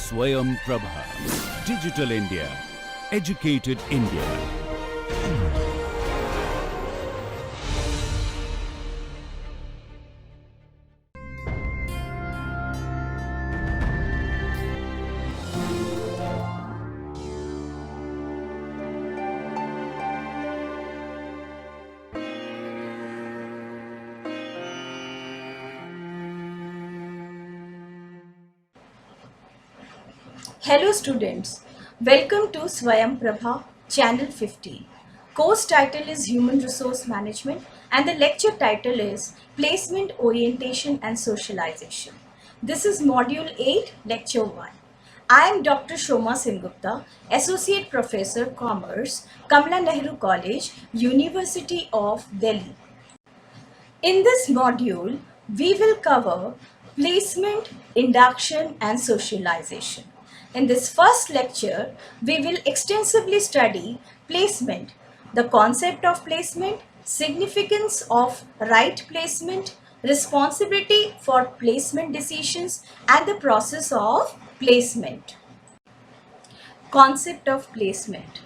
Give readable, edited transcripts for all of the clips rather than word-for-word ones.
Swayam Prabha. Digital India. Educated India. Hello students, welcome to Swayam Prabha Channel 15. Course title is Human Resource Management and the lecture title is Placement, Orientation and Socialization. This is Module 8, Lecture 1. I am Dr. Shoma Sengupta, Associate Professor Commerce, Kamala Nehru College, University of Delhi. In this module, we will cover placement, induction and socialization. In this first lecture, we will extensively study placement, the concept of placement, significance of right placement, responsibility for placement decisions and the process of placement. Concept of placement.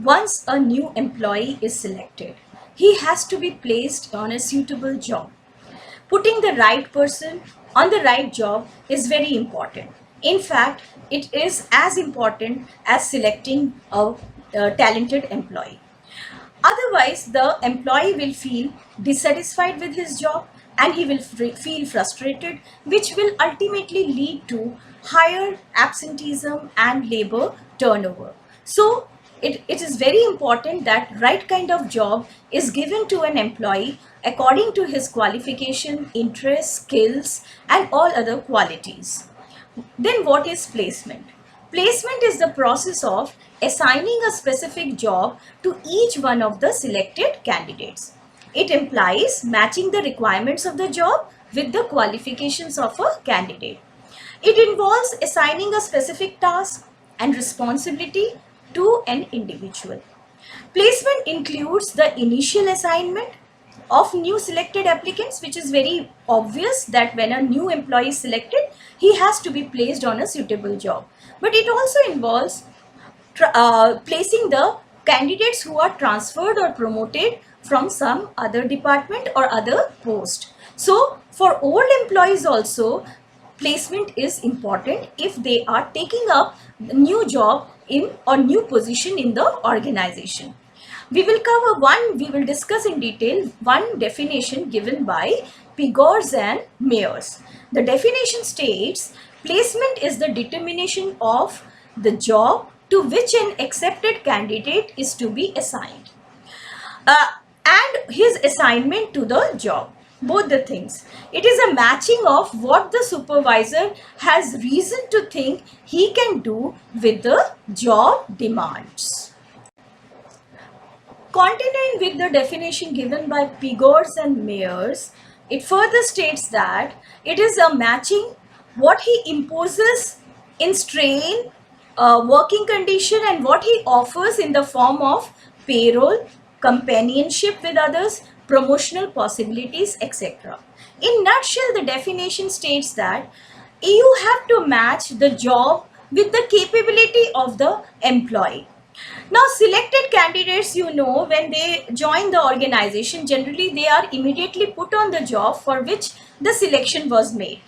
Once a new employee is selected, he has to be placed on a suitable job. Putting the right person on the right job is very important. In fact, it is as important as selecting a talented employee. Otherwise, the employee will feel dissatisfied with his job and he will feel frustrated, which will ultimately lead to higher absenteeism and labor turnover. So, it is very important that right kind of job is given to an employee according to his qualification, interests, skills and all other qualities. Then what is placement? Placement is the process of assigning a specific job to each one of the selected candidates. It implies matching the requirements of the job with the qualifications of a candidate. It involves assigning a specific task and responsibility to an individual. Placement includes the initial assignment of new selected applicants, which is very obvious that when a new employee is selected, he has to be placed on a suitable job. But it also involves placing the candidates who are transferred or promoted from some other department or other post. So for old employees also, placement is important if they are taking up a new job in or new position in the organization. We will discuss in detail one definition given by Pigors and Mayers. The definition states, placement is the determination of the job to which an accepted candidate is to be assigned. And his assignment to the job. Both the things. It is a matching of what the supervisor has reason to think he can do with the job demands. Continuing with the definition given by Pigors and Mayers, it further states that it is a matching what he imposes in strain, working condition and what he offers in the form of payroll, companionship with others, promotional possibilities, etc. In nutshell, the definition states that you have to match the job with the capability of the employee. Now, selected candidates, when they join the organization, generally they are immediately put on the job for which the selection was made.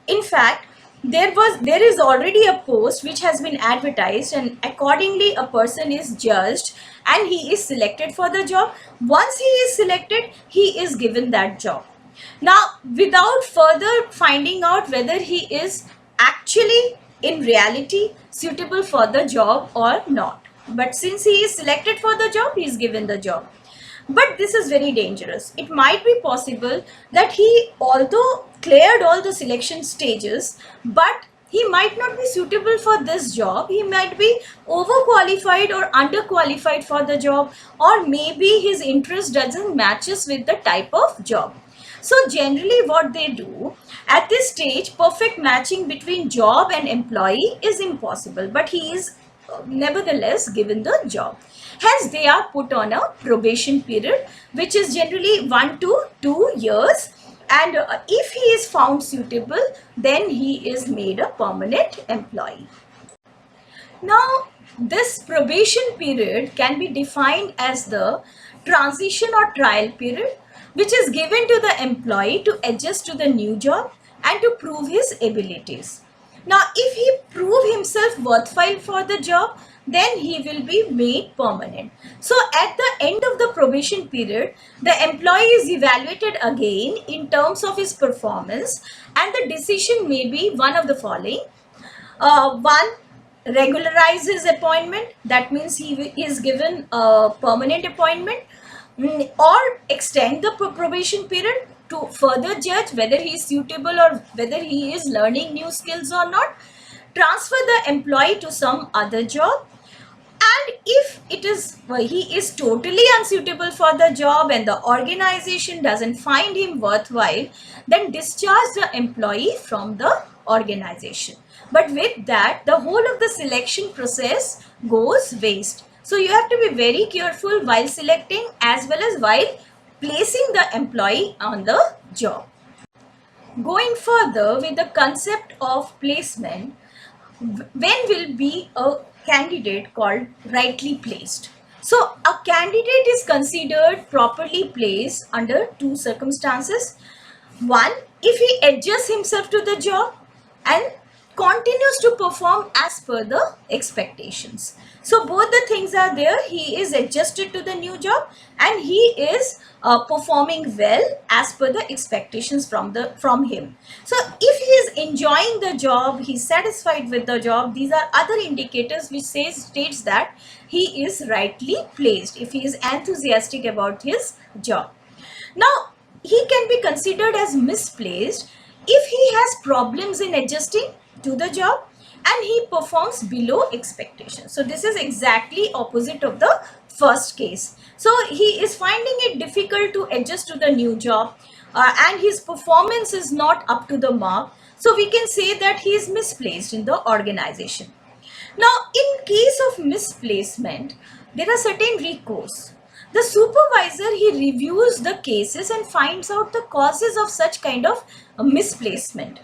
In fact, there is already a post which has been advertised and accordingly a person is judged and he is selected for the job. Once he is selected, he is given that job. Now, without further finding out whether he is actually in reality suitable for the job or not. But since he is selected for the job, he is given the job. But this is very dangerous. It might be possible that he, although cleared all the selection stages, but he might not be suitable for this job. He might be overqualified or underqualified for the job, or maybe his interest doesn't matches with the type of job. So generally what they do at this stage, perfect matching between job and employee is impossible, but he is nevertheless given the job. Hence they are put on a probation period, which is generally 1 to 2 years, And if he is found suitable, then he is made a permanent employee. Now, this probation period can be defined as the transition or trial period, which is given to the employee to adjust to the new job and to prove his abilities. Now, if he prove himself worthwhile for the job, then he will be made permanent. So, at the end of the probation period, the employee is evaluated again in terms of his performance, and the decision may be one of the following. One, regularize his appointment, that means he is given a permanent appointment, or extend the probation period to further judge whether he is suitable or whether he is learning new skills or not, transfer the employee to some other job, and if it is he is totally unsuitable for the job and the organization doesn't find him worthwhile, then discharge the employee from the organization. But with that, the whole of the selection process goes waste. So you have to be very careful while selecting as well as while placing the employee on the job. Going further with the concept of placement, when will be a candidate called rightly placed? So a candidate is considered properly placed under two circumstances. One, if he adjusts himself to the job and continues to perform as per the expectations. So both the things are there. He is adjusted to the new job and he is performing well as per the expectations from him. So if he is enjoying the job, he is satisfied with the job, these are other indicators which states that he is rightly placed, if he is enthusiastic about his job. Now, he can be considered as misplaced if he has problems in adjusting to the job and he performs below expectations. So this is exactly opposite of the first case. So he is finding it difficult to adjust to the new job and his performance is not up to the mark. So we can say that he is misplaced in the organization. Now, in case of misplacement, there are certain recourse. The supervisor, he reviews the cases and finds out the causes of such kind of misplacement.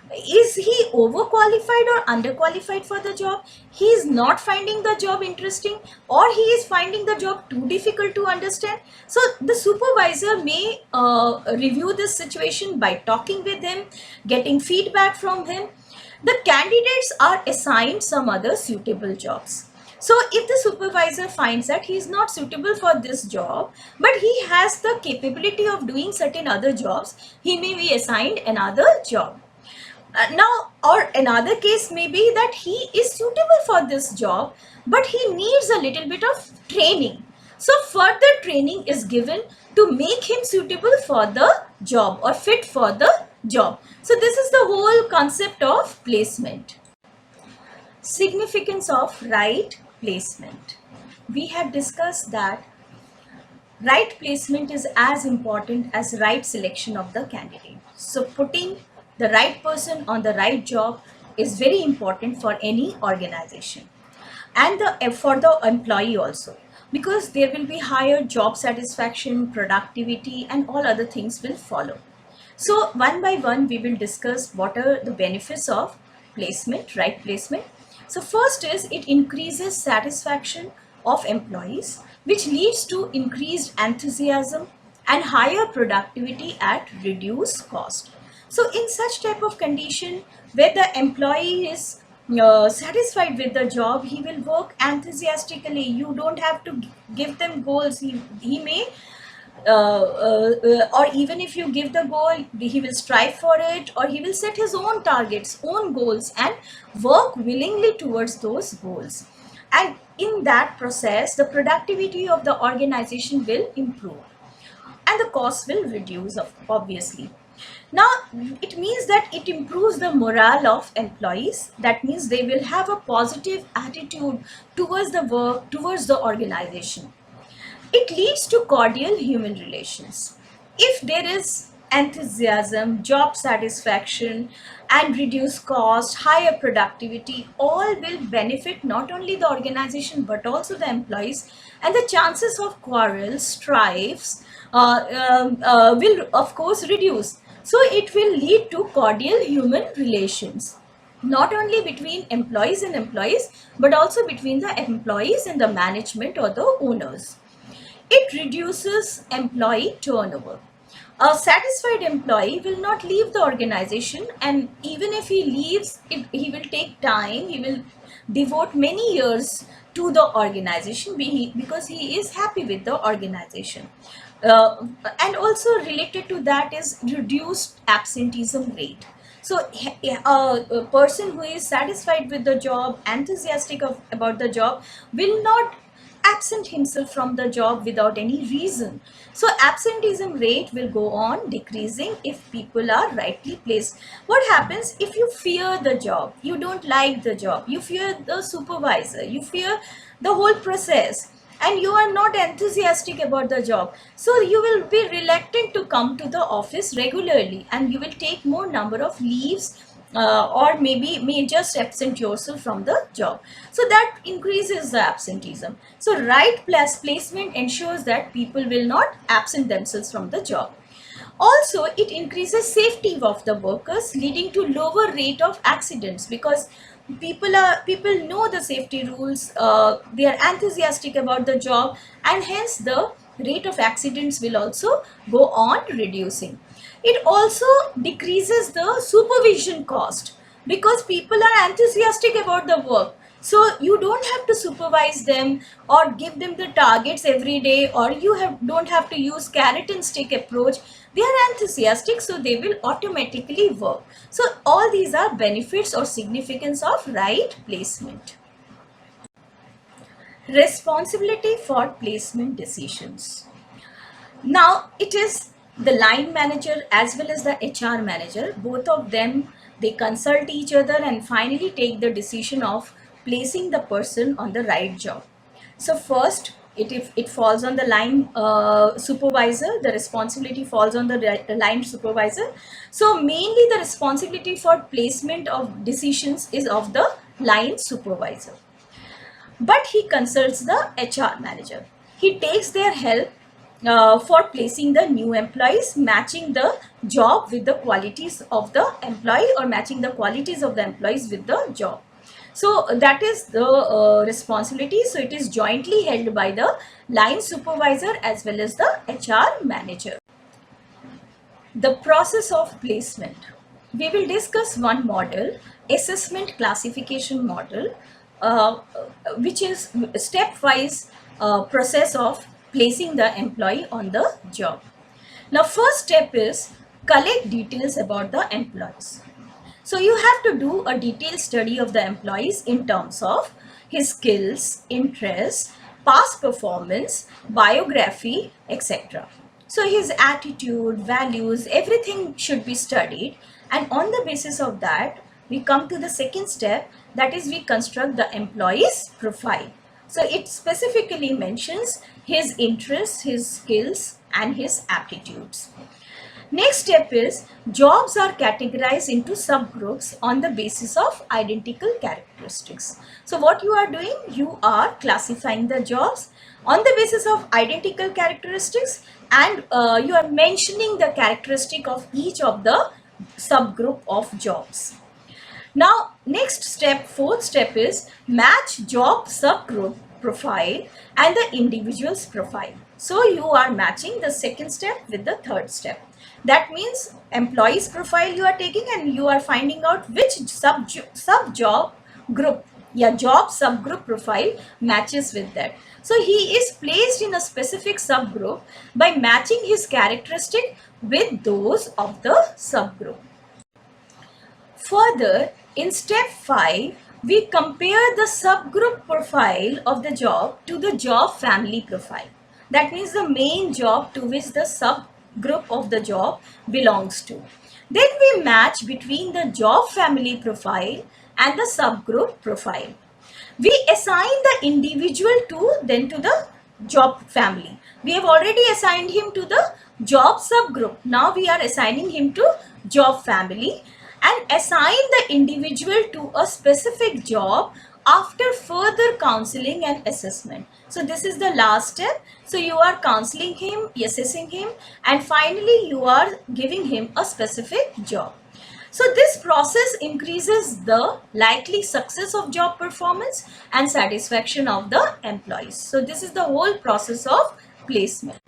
Is he overqualified or underqualified for the job? He is not finding the job interesting, or he is finding the job too difficult to understand. So the supervisor may review this situation by talking with him, getting feedback from him. The candidates are assigned some other suitable jobs. So if the supervisor finds that he is not suitable for this job, but he has the capability of doing certain other jobs, he may be assigned another job. Now, or another case may be that he is suitable for this job, but he needs a little bit of training. So further training is given to make him suitable for the job or fit for the job. So this is the whole concept of placement. Significance of right placement. We have discussed that right placement is as important as right selection of the candidate. So putting the right person on the right job is very important for any organization and for the employee also, because there will be higher job satisfaction, productivity, and all other things will follow. So one by one we will discuss what are the benefits of placement, right placement. So first is it increases satisfaction of employees, which leads to increased enthusiasm and higher productivity at reduced cost. So in such type of condition where the employee is satisfied with the job, he will work enthusiastically. You don't have to give them goals. He may or even if you give the goal, he will strive for it, or he will set his own targets, own goals, and work willingly towards those goals. And in that process, the productivity of the organization will improve and the cost will reduce, obviously. Now, it means that it improves the morale of employees. That means they will have a positive attitude towards the work, towards the organization. It leads to cordial human relations. If there is enthusiasm, job satisfaction, and reduced cost, higher productivity, all will benefit not only the organization but also the employees, and the chances of quarrels, strifes will of course reduce. So it will lead to cordial human relations, not only between employees and employees, but also between the employees and the management or the owners. It reduces employee turnover. A satisfied employee will not leave the organization, and even if he leaves, he will take time, he will devote many years to the organization because he is happy with the organization. And also related to that is reduced absenteeism rate. So a person who is satisfied with the job, enthusiastic about the job, will not absent himself from the job without any reason. So absenteeism rate will go on decreasing if people are rightly placed. What happens if you fear the job, you don't like the job, you fear the supervisor, you fear the whole process, and you are not enthusiastic about the job, so you will be reluctant to come to the office regularly, and you will take more number of leaves, or maybe may just absent yourself from the job. So that increases the absenteeism. So right placement ensures that people will not absent themselves from the job. Also, it increases safety of the workers, leading to lower rate of accidents, because people know the safety rules, they are enthusiastic about the job, and hence the rate of accidents will also go on reducing. It also decreases the supervision cost, because people are enthusiastic about the work, so you don't have to supervise them or give them the targets every day, or don't have to use carrot and stick approach. They are enthusiastic, so they will automatically work. So all these are benefits or significance of right placement. Responsibility for placement decisions. Now it is the line manager as well as the HR manager, both of them, they consult each other and finally take the decision of placing the person on the right job. So first, if it falls on the line supervisor, the responsibility falls on the line supervisor. So mainly the responsibility for placement of decisions is of the line supervisor, but he consults the HR manager. He takes their help for placing the new employees, matching the job with the qualities of the employee, or matching the qualities of the employees with the job. So that is the responsibility. So it is jointly held by the line supervisor as well as the HR manager. The process of placement. We will discuss one model, assessment classification model, which is stepwise process of placing the employee on the job. Now, first step is collect details about the employees. So you have to do a detailed study of the employees in terms of his skills, interests, past performance, biography, etc. So his attitude, values, everything should be studied, and on the basis of that, we come to the second step, that is we construct the employee's profile. So it specifically mentions his interests, his skills, and his aptitudes. Next step is jobs are categorized into subgroups on the basis of identical characteristics. So what you are doing, you are classifying the jobs on the basis of identical characteristics, and you are mentioning the characteristic of each of the subgroup of jobs. Now, next step, fourth step is match job subgroup profile and the individual's profile. So you are matching the second step with the third step. That means employee's profile you are taking, and you are finding out which sub job group, job subgroup profile matches with that. So he is placed in a specific subgroup by matching his characteristic with those of the subgroup. Further, in step 5, we compare the subgroup profile of the job to the job family profile. That means the main job to which the subgroup of the job belongs to. Then we match between the job family profile and the subgroup profile. We assign the individual to the job family. We have already assigned him to the job subgroup. Now we are assigning him to job family, and assign the individual to a specific job after further counseling and assessment. So this is the last step. So you are counseling him, assessing him, and finally you are giving him a specific job. So this process increases the likely success of job performance and satisfaction of the employees. So this is the whole process of placement.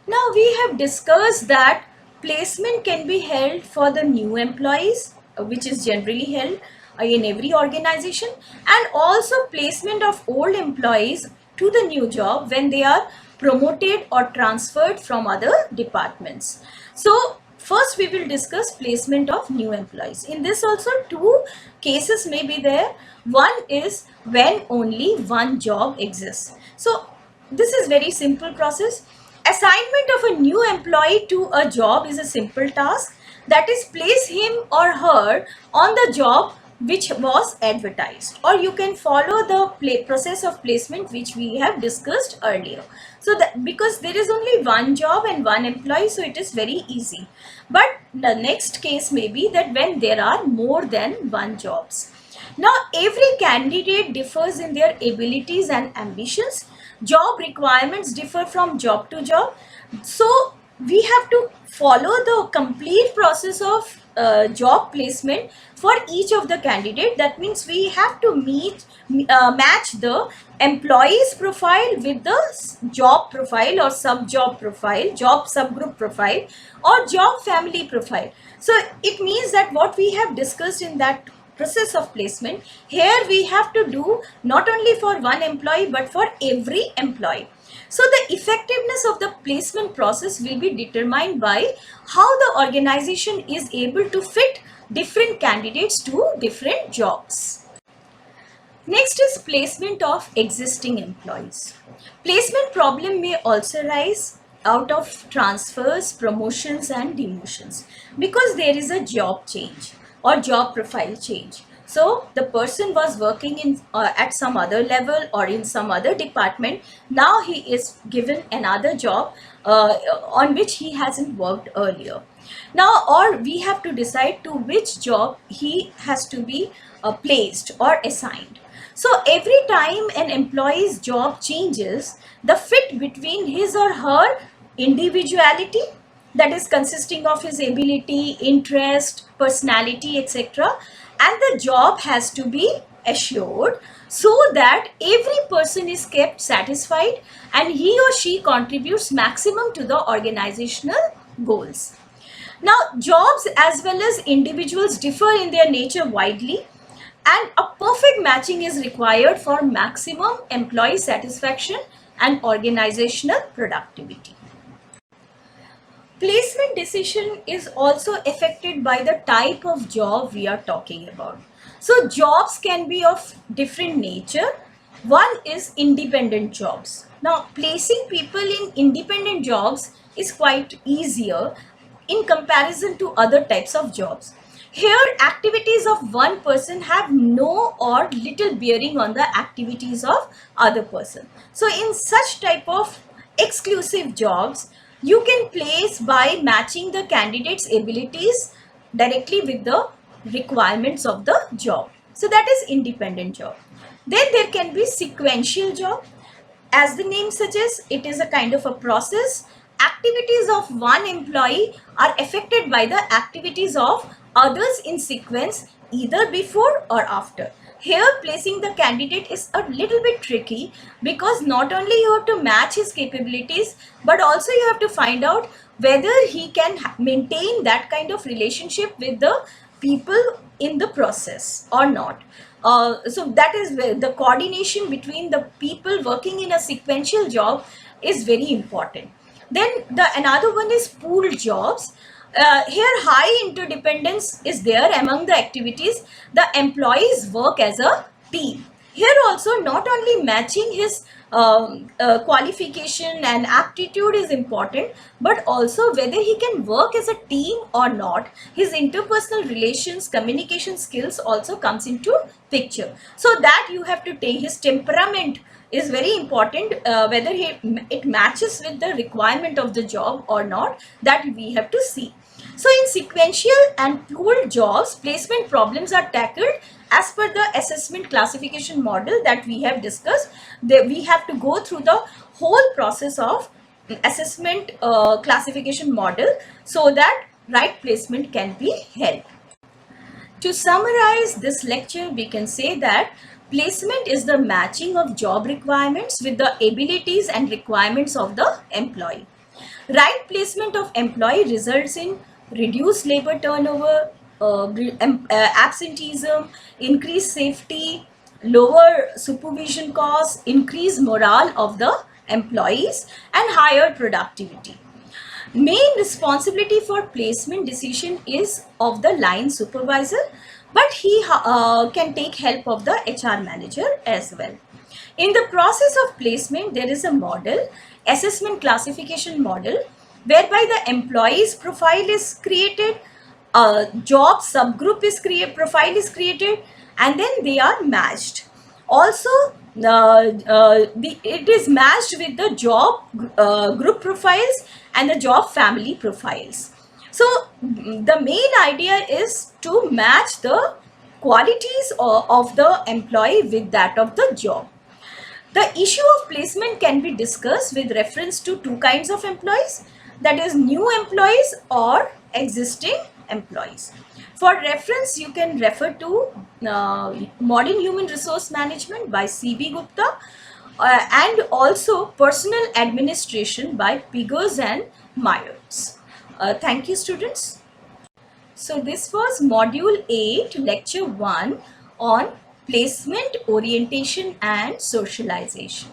Now we have discussed that placement can be held for the new employees, which is generally held in every organization, and also placement of old employees to the new job when they are promoted or transferred from other departments. So first we will discuss placement of new employees. In this also two cases may be there. One is when only one job exists. So this is very simple process. Assignment of a new employee to a job is a simple task, that is, place him or her on the job which was advertised, or you can follow the process of placement which we have discussed earlier. So that because there is only one job and one employee, so it is very easy. But the next case may be that when there are more than one jobs. Now every candidate differs in their abilities and ambitions. Job requirements differ from job to job. So we have to follow the complete process of job placement for each of the candidate. That means we have to match the employee's profile with the job profile or sub-job profile, job subgroup profile, or job family profile. So it means that what we have discussed in that process of placement, here we have to do not only for one employee but for every employee. So the effectiveness of the placement process will be determined by how the organization is able to fit different candidates to different jobs. Next is placement of existing employees. Placement problem may also arise out of transfers, promotions and demotions because there is a job change or job profile change. So the person was working in at some other level or in some other department. Now he is given another job on which he hasn't worked earlier. Now, or we have to decide to which job he has to be placed or assigned. So every time an employee's job changes, the fit between his or her individuality, that is consisting of his ability, interest, personality, etc., and the job has to be assured so that every person is kept satisfied and he or she contributes maximum to the organizational goals. Now, jobs as well as individuals differ in their nature widely, and a perfect matching is required for maximum employee satisfaction and organizational productivity. Placement decision is also affected by the type of job we are talking about. So jobs can be of different nature. One is independent jobs. Now placing people in independent jobs is quite easier in comparison to other types of jobs. Here activities of one person have no or little bearing on the activities of other person. So in such type of exclusive jobs, you can place by matching the candidate's abilities directly with the requirements of the job. So that is independent job. Then there can be sequential job. As the name suggests, it is a kind of a process. Activities of one employee are affected by the activities of others in sequence, either before or after. Here placing the candidate is a little bit tricky because not only you have to match his capabilities, but also you have to find out whether he can maintain that kind of relationship with the people in the process or not. So that is where the coordination between the people working in a sequential job is very important. Then another one is pooled jobs. Here high interdependence is there among the activities. The employees work as a team. Here also not only matching his qualification and aptitude is important, but also whether he can work as a team or not. His interpersonal relations, communication skills also comes into picture. So that you have to take his temperament is very important, whether it matches with the requirement of the job or not, that we have to see. So in sequential and pooled jobs, placement problems are tackled as per the assessment classification model that we have discussed. We have to go through the whole process of assessment classification model so that right placement can be held. To summarize this lecture, we can say that placement is the matching of job requirements with the abilities and requirements of the employee. Right placement of employee results in reduced labor turnover, absenteeism, increased safety, lower supervision costs, increased morale of the employees, and higher productivity. Main responsibility for placement decision is of the line supervisor, but he can take help of the HR manager as well. In the process of placement, there is a model, assessment classification model, whereby the employee's profile is created, a job subgroup is profile is created, and then they are matched. Also, it is matched with the job group profiles and the job family profiles. So the main idea is to match the qualities of the employee with that of the job. The issue of placement can be discussed with reference to two kinds of employees, that is new employees or existing employees. For reference, you can refer to Modern Human Resource Management by C.B. Gupta and also Personal Administration by Piggers and Myers. Thank you, students. So this was Module 8, Lecture 1 on Placement, Orientation and Socialization.